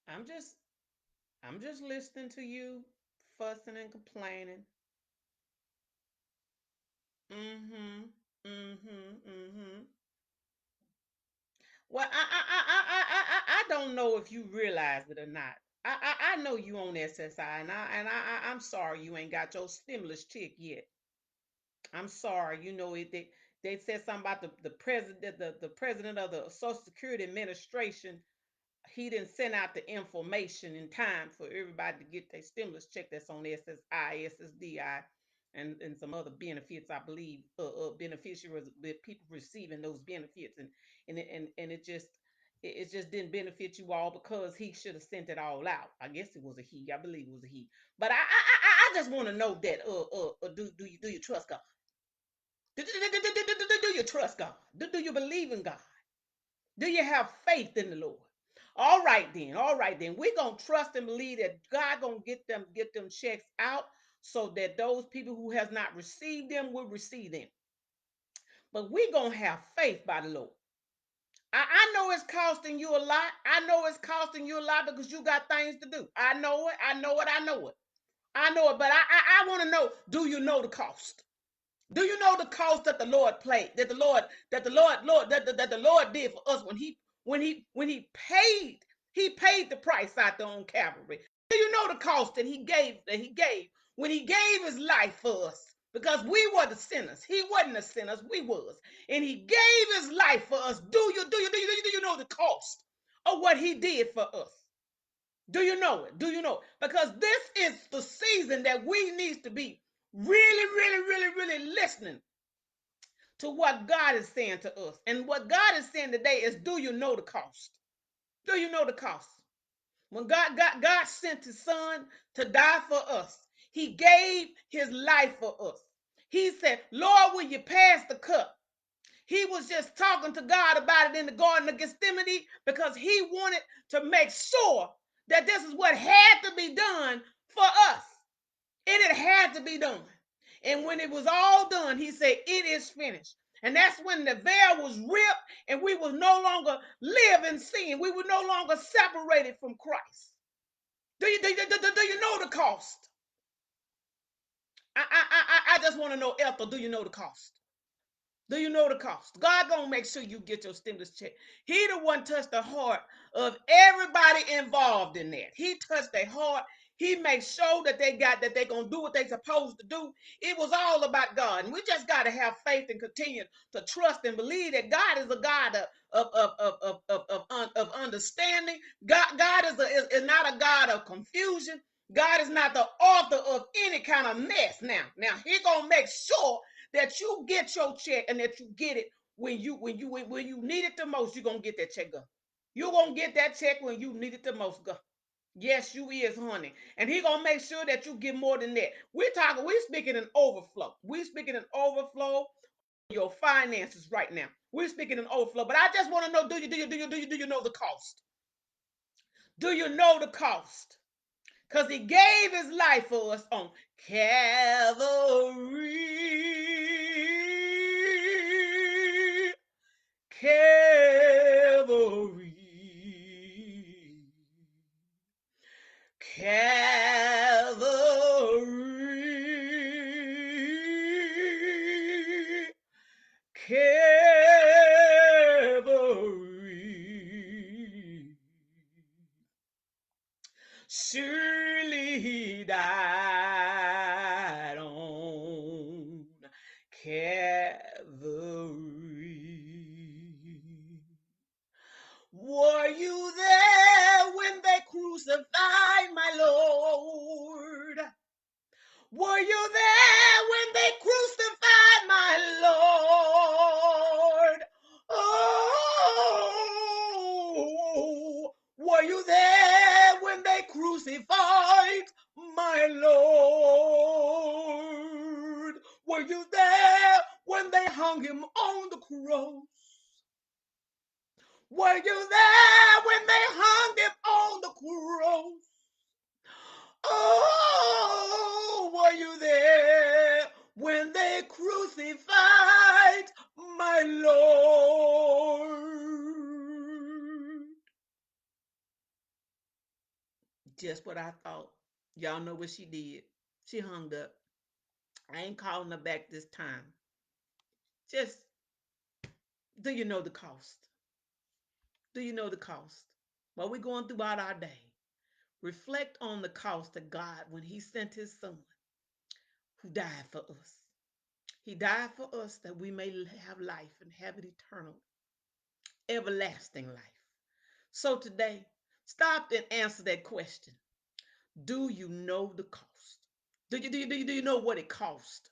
I'm just I'm just listening to you fussing and complaining. Mm-hmm. Mm-hmm. Mm-hmm. Well, I don't know if you realize it or not. I know you on SSI, I'm sorry you ain't got your stimulus check yet. I'm sorry, they said something about the president, the president of the Social Security Administration. He didn't send out the information in time for everybody to get their stimulus check that's on SSI, SSDI, and some other benefits. I believe beneficiaries, people receiving those benefits, and it just didn't benefit you all because he should have sent it all out. I guess it was a he. I believe it was a he. But I just want to know that do you trust God? Do you trust God? Do you believe in God? Do you have faith in the Lord? All right then. All right then. We're gonna trust and believe that God gonna get them checks out so that those people who has not received them will receive them. But we're gonna have faith by the Lord. I know it's costing you a lot. I know it's costing you a lot because you got things to do. I know it. I know it. I know it. I know it. But I want to know, do you know the cost? Do you know the cost that the Lord played, that the Lord did for us when he paid the price out there on Calvary? Do you know the cost that he gave when he gave his life for us? Because we were the sinners. He wasn't the sinners, we was. And he gave his life for us. Do you know the cost of what he did for us? Do you know it? Do you know it? Because this is the season that we need to be really listening to what God is saying to us. And what God is saying today is, do you know the cost? Do you know the cost? When God sent his son to die for us, he gave his life for us. He said, Lord, will you pass the cup? He was just talking to God about it in the Garden of Gethsemane because he wanted to make sure that this is what had to be done for us. And it had to be done. And when it was all done, he said, it is finished. And that's when the veil was ripped and we would no longer live in sin. We were no longer separated from Christ. Do you know the cost? I just want to know, Ethel, do you know the cost? Do you know the cost? God gonna make sure you get your stimulus check. He the one touched the heart of everybody involved in that. He touched their heart. He makes sure that they gonna do what they supposed to do. It was all about God, and we just gotta have faith and continue to trust and believe that God is a God of understanding. God is not a God of confusion. God is not the author of any kind of mess. Now He gonna make sure that you get your check and that you get it when you need it the most. You're gonna get that check, girl. You're gonna get that check when you need it the most, girl. Yes, you is, honey. And he gonna make sure that you get more than that. We're speaking in overflow. We're speaking in overflow your finances right now. We're speaking in overflow. But I just want to know, do you know the cost? Do you know the cost? Because he gave his life for us on Calvary. Calvary. Calvary. Calvary. Surely he died on Calvary. Were you there when they crucified my Lord? Were you there when they crucified my Lord? Oh, were you there when they crucified my Lord? Were you there when they hung him on the cross? Were you there when they hung him on the cross? Oh, were you there when they crucified my Lord? Just what I thought. Y'all know what she did. She hung up. I ain't calling her back this time. Just, do you know the cost? Do you know the cost? While we're going throughout our day, reflect on the cost of God when He sent His Son who died for us. He died for us that we may have life and have it eternal, everlasting life. So today, stop and answer that question. Do you know the cost? Do you know what it cost?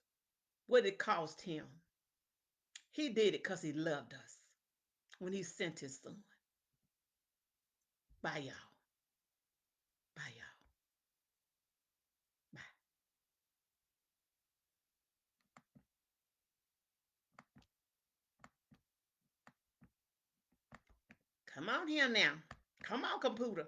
What it cost Him? He did it because He loved us when He sent His Son. Bye, y'all. Bye, y'all. Bye. Come on here now. Come on, computer.